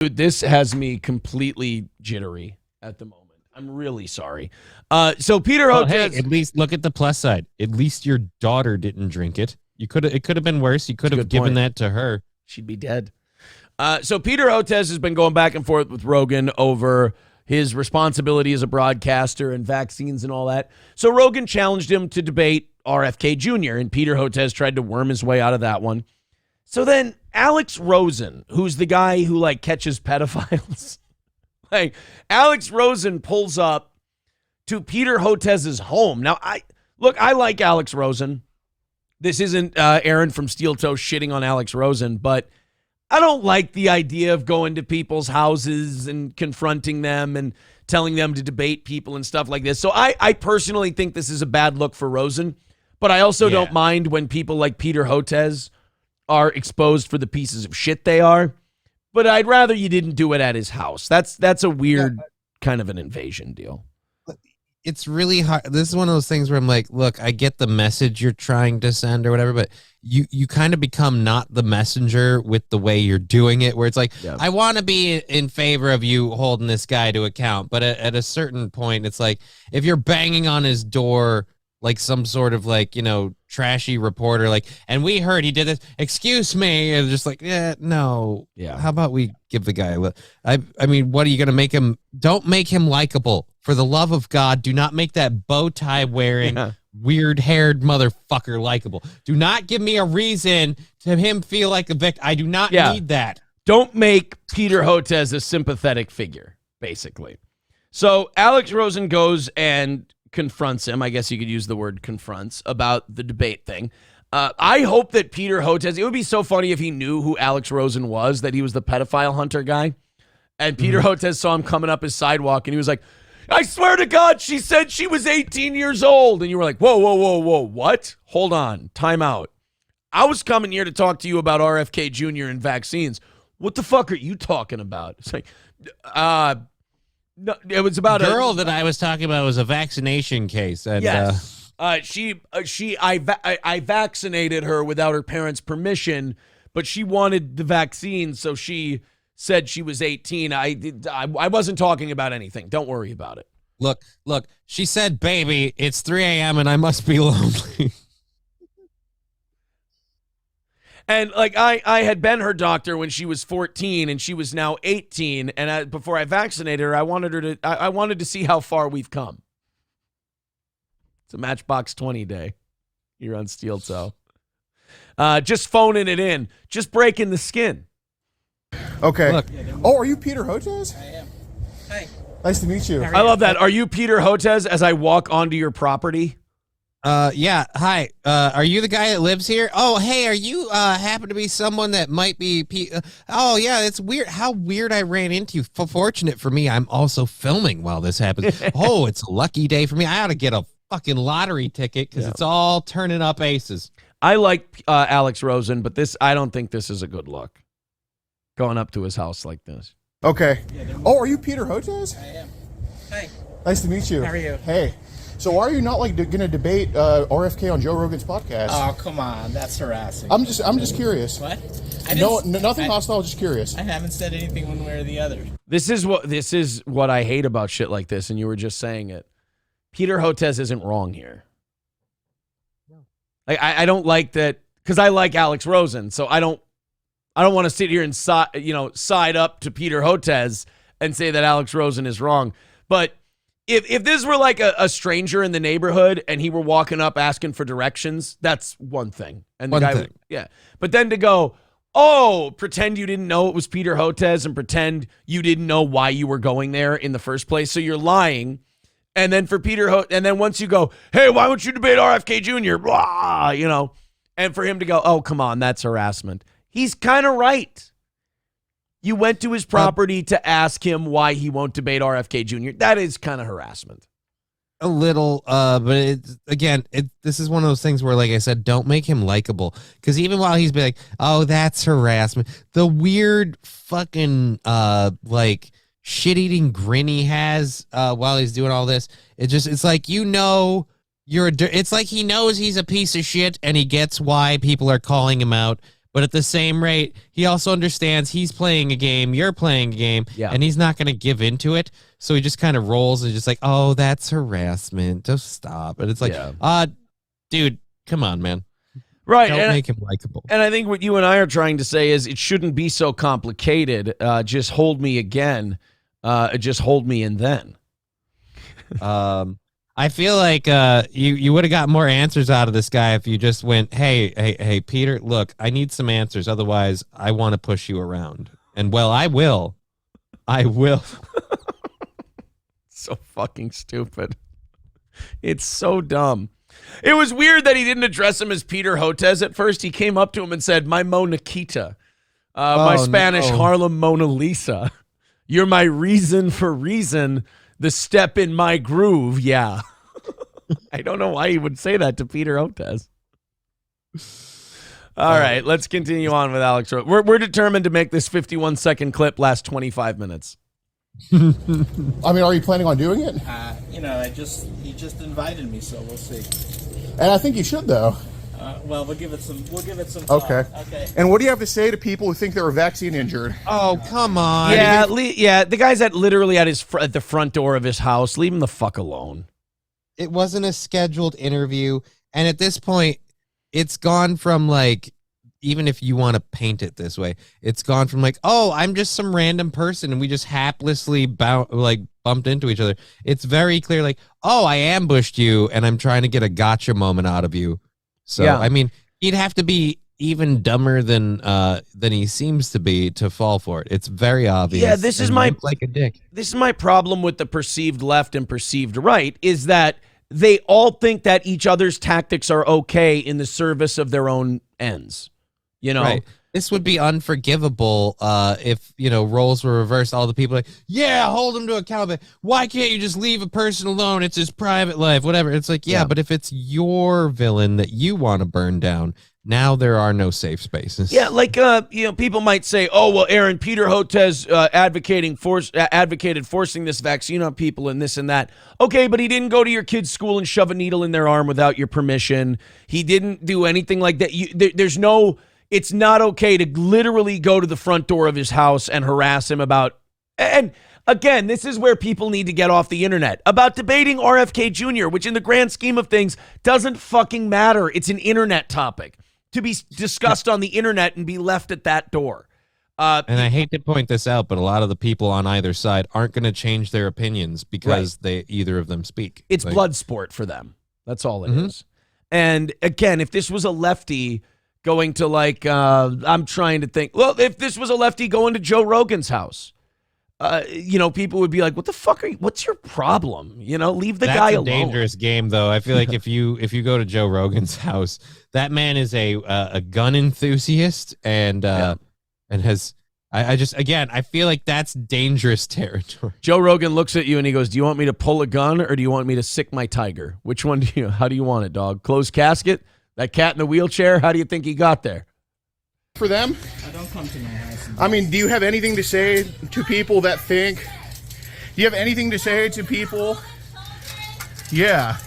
Dude, this has me completely jittery at the moment. I'm really sorry. So Peter Hotez. Hey, at least look at the plus side. At least your daughter didn't drink it. It could have been worse. You could have given that to her. She'd be dead. So Peter Hotez has been going back and forth with Rogan over his responsibility as a broadcaster and vaccines and all that. So Rogan challenged him to debate RFK Jr., and Peter Hotez tried to worm his way out of that one. So then Alex Rosen, who's the guy who like catches pedophiles, like Alex Rosen pulls up to Peter Hotez's home. Now, I like Alex Rosen. This isn't Aaron from Steel Toe shitting on Alex Rosen, but I don't like the idea of going to people's houses and confronting them and telling them to debate people and stuff like this. So I personally think this is a bad look for Rosen, but I also don't mind when people like Peter Hotez are exposed for the pieces of shit they are. But I'd rather you didn't do it at his house. That's a weird kind of an invasion deal. It's really hard. This is one of those things where I'm like, look, I get the message you're trying to send or whatever, but you kind of become not the messenger with the way you're doing it, where it's like, I want to be in favor of you holding this guy to account. But at a certain point, it's like, if you're banging on his door like some sort of like, trashy reporter, like, and we heard he did this, excuse me, and just like, no. Yeah. How about we give the guy a look? I mean, what are you going to make him? Don't make him likable. For the love of God, do not make that bow tie wearing, weird-haired motherfucker likable. Do not give me a reason to him feel like a victim. I do not need that. Don't make Peter Hotez a sympathetic figure, basically. So Alex Rosen goes and confronts him. I guess you could use the word confronts about the debate thing. I hope that Peter Hotez, it would be so funny if he knew who Alex Rosen was, that he was the pedophile hunter guy. And Peter Hotez saw him coming up his sidewalk and he was like, I swear to God, she said she was 18 years old. And you were like, whoa, what? Hold on, time out. I was coming here to talk to you about RFK Jr. and vaccines. What the fuck are you talking about? It's like, no, it was about the girl that I was talking about was a vaccination case. And, yes. I vaccinated her without her parents' permission, but she wanted the vaccine, so she said she was 18. I wasn't talking about anything. Don't worry about it. Look, she said, baby, it's 3 a.m. and I must be lonely. And like I had been her doctor when she was 14 and she was now 18. And before I vaccinated her, I wanted to see how far we've come. It's a Matchbox 20 day. You're on Steel Toe. Just phoning it in, just breaking the skin. Okay. Look. Oh, are you Peter Hotez? I am. Hi. Nice to meet you. I love that. Are you Peter Hotez as I walk onto your property? Yeah. Hi. Are you the guy that lives here? Oh, hey, are you happen to be someone that might be oh, yeah, it's weird. How weird I ran into you. Fortunate for me, I'm also filming while this happens. Oh, it's a lucky day for me. I ought to get a fucking lottery ticket because it's all turning up aces. I like Alex Rosen, but I don't think this is a good look. Going up to his house like this. Okay. Oh, are you Peter Hotez? I am. Hi. Nice to meet you. How are you? Hey. So why are you not like going to debate RFK on Joe Rogan's podcast? Oh, come on. That's harassing. I'm just curious. What? Nothing hostile, just curious. I haven't said anything one way or the other. This is what I hate about shit like this, and you were just saying it. Peter Hotez isn't wrong here. Like I don't like that, because I like Alex Rosen, so I don't want to sit here and side up to Peter Hotez and say that Alex Rosen is wrong. But if this were like a stranger in the neighborhood and he were walking up asking for directions, that's one thing. And the guy, but then to go, pretend you didn't know it was Peter Hotez and pretend you didn't know why you were going there in the first place, so you're lying. And then for and then once you go, hey, why don't you debate RFK Jr.? Blah, and for him to go, oh, come on, that's harassment. He's kind of right. You went to his property to ask him why he won't debate RFK Jr. That is kind of harassment. A little, but this is one of those things where, like I said, don't make him likable. Because even while he's been like, oh, that's harassment, the weird fucking, like, shit-eating grin he has while he's doing all this, it's like, it's like he knows he's a piece of shit and he gets why people are calling him out, But at the same rate, he also understands he's playing a game, you're playing a game, and he's not going to give into it. So he just kind of rolls and just like, oh, that's harassment. Just stop. And it's like, dude, come on, man. Right. Don't make him likable. And I think what you and I are trying to say is it shouldn't be so complicated. Just hold me again. Just hold me and then. I feel like you would have got more answers out of this guy if you just went, hey, Peter, look, I need some answers. Otherwise, I want to push you around. And, well, I will. So fucking stupid. It's so dumb. It was weird that he didn't address him as Peter Hotez at first. He came up to him and said, my Mo Nikita, my Spanish Harlem Mona Lisa. You're my reason for reason, the step in my groove. Yeah. I don't know why he would say that to Peter Hotez. All right, let's continue on with Alex Rosen. We're determined to make this 51-second clip last 25 minutes. I mean, are you planning on doing it? He just invited me, so we'll see. And I think you should, though. Well, we'll give it some thought. Okay. And what do you have to say to people who think they're vaccine injured? Oh, come on. Yeah, the guy's literally at the front door of his house. Leave him the fuck alone. It wasn't a scheduled interview, and at this point, it's gone from like, even if you want to paint it this way, it's gone from like, oh, I'm just some random person and we just haplessly bumped into each other. It's very clear, like, oh, I ambushed you and I'm trying to get a gotcha moment out of you. So, I mean, he'd have to be even dumber than he seems to be to fall for it. It's very obvious. Yeah, this is like a dick. This is my problem with the perceived left and perceived right, is that they all think that each other's tactics are okay in the service of their own ends. You know, right. This would be unforgivable if, roles were reversed. All the people like, yeah, hold him to account. Why can't you just leave a person alone? It's his private life, whatever. It's like, yeah, but if it's your villain that you want to burn down, now there are no safe spaces. Yeah, like, people might say, oh, well, Aaron, Peter Hotez advocated forcing this vaccine on people and this and that. Okay, but he didn't go to your kid's school and shove a needle in their arm without your permission. He didn't do anything like that. It's not okay to literally go to the front door of his house and harass him about, and again, this is where people need to get off the internet, about debating RFK Jr., which in the grand scheme of things doesn't fucking matter. It's an internet topic to be discussed on the internet and be left at that door. And I hate to point this out, but a lot of the people on either side aren't going to change their opinions because either of them speak. It's blood sport for them. That's all it is. And again, if this was a lefty going to I'm trying to think. Well, if this was a lefty going to Joe Rogan's house, people would be like, "What the fuck what's your problem? Leave the guy alone." That's a dangerous game, though. I feel like if you go to Joe Rogan's house, that man is a gun enthusiast and has. I feel like that's dangerous territory. Joe Rogan looks at you and he goes, "Do you want me to pull a gun or do you want me to sick my tiger? Which one how do you want it, dog? Closed casket? That cat in the wheelchair? How do you think he got there?" For them? I don't come to my house. I mean, do you have anything to say to people that think? Do you have anything to say to people? Yeah.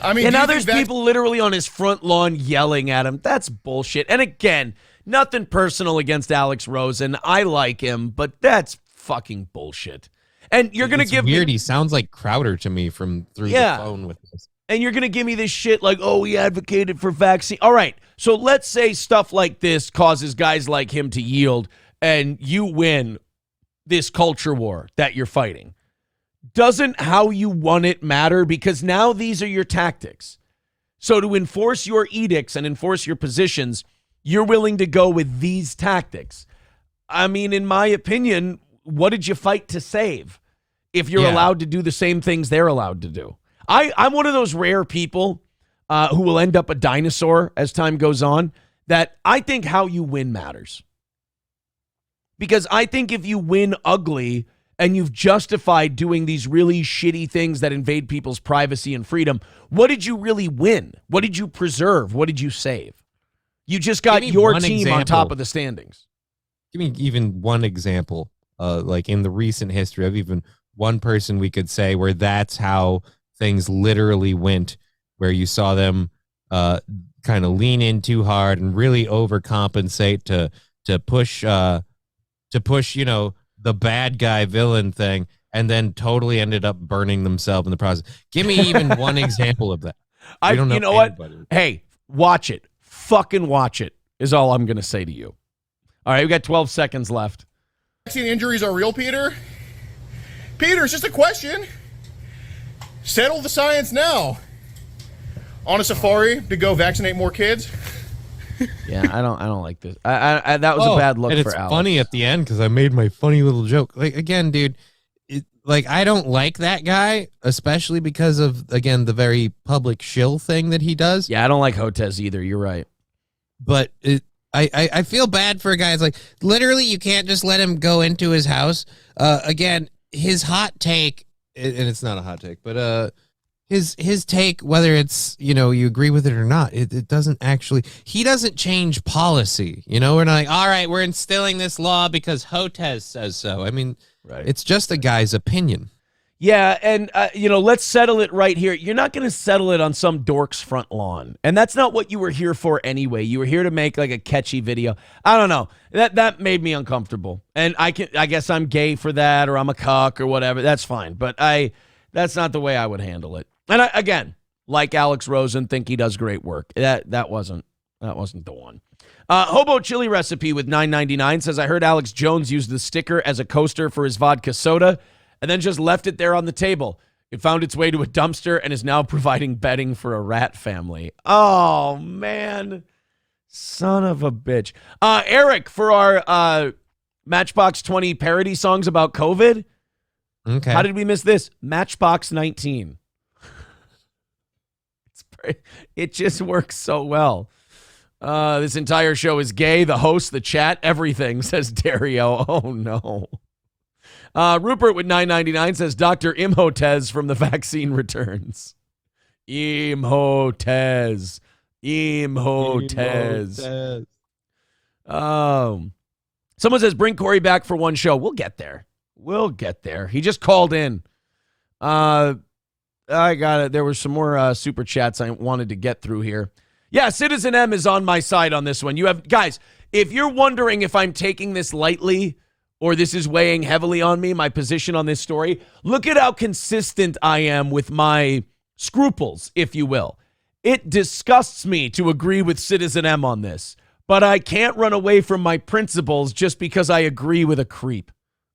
I mean, and now there's people literally on his front lawn yelling at him. That's bullshit. And again, nothing personal against Alex Rosen. I like him, but that's fucking bullshit. And you're going to give weird. He sounds like Crowder to me through the phone with this. And you're going to give me this shit like, oh, he advocated for vaccine. All right. So let's say stuff like this causes guys like him to yield and you win this culture war that you're fighting. Doesn't how you won it matter? Because now these are your tactics. So to enforce your edicts and enforce your positions, you're willing to go with these tactics. I mean, in my opinion, what did you fight to save if you're allowed to do the same things they're allowed to do? I'm one of those rare people who will end up a dinosaur as time goes on, that I think how you win matters. Because I think if you win ugly and you've justified doing these really shitty things that invade people's privacy and freedom, what did you really win? What did you preserve? What did you save? You just got your team on top of the standings. Give me even one example, like in the recent history of even one person we could say where that's how things literally went, where you saw them kind of lean in too hard and really overcompensate to push the bad guy villain thing, and then totally ended up burning themselves in the process. Give me even one example of that. You know what? Hey, watch it. Fucking watch it is all I'm going to say to you. All right, we got 12 seconds left. Vaccine injuries are real, Peter? Peter, it's just a question. Settle the science now. On a safari to go vaccinate more kids? Yeah, I don't like this. I that was a bad look and for it's Alex. funny at the end because I made my funny little joke. Like, again, dude, I don't like that guy, especially because of, again, the very public shill thing that he does. Yeah, I don't like Hotez either. You're right. But I feel bad for a guy. It's like, literally, you can't just let him go into his house. Again, his hot take, and it's not a hot take, but his take, whether it's, you agree with it or not, it doesn't actually, he doesn't change policy. We're not like, all right, we're instilling this law because Hotez says so. I mean, right. It's just a guy's opinion. Yeah, and, let's settle it right here. You're not going to settle it on some dork's front lawn. And that's not what you were here for anyway. You were here to make, like, a catchy video. I don't know. That made me uncomfortable. And I guess I'm gay for that, or I'm a cuck or whatever. That's fine. But that's not the way I would handle it. And again, like Alex Rosen, think he does great work. That wasn't the one. Hobo Chili Recipe with $9.99 says, I heard Alex Jones use the sticker as a coaster for his vodka soda and then just left it there on the table. It found its way to a dumpster and is now providing bedding for a rat family. Oh, man. Son of a bitch. Eric, for our Matchbox 20 parody songs about COVID. Okay. How did we miss this? Matchbox 19. It just works so well. This entire show is gay. The host, the chat, everything, says Dario. Oh, no. Rupert with $9.99 says Dr. Imhotez from the vaccine returns. Imhotez. Someone says bring Corey back for one show. We'll get there. He just called in. I got it. There were some more super chats I wanted to get through here. Yeah, Citizen M is on my side on this one. You have, guys, if you're wondering if I'm taking this lightly or this is weighing heavily on me, my position on this story, look at how consistent I am with my scruples, if you will. It disgusts me to agree with Citizen M on this, but I can't run away from my principles just because I agree with a creep.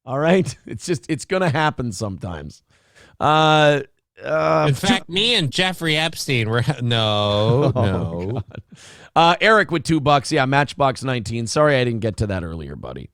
All right? It's going to happen sometimes. In fact, me and Jeffrey Epstein were no. Eric with $2. Yeah, Matchbox 19. Sorry I didn't get to that earlier, buddy.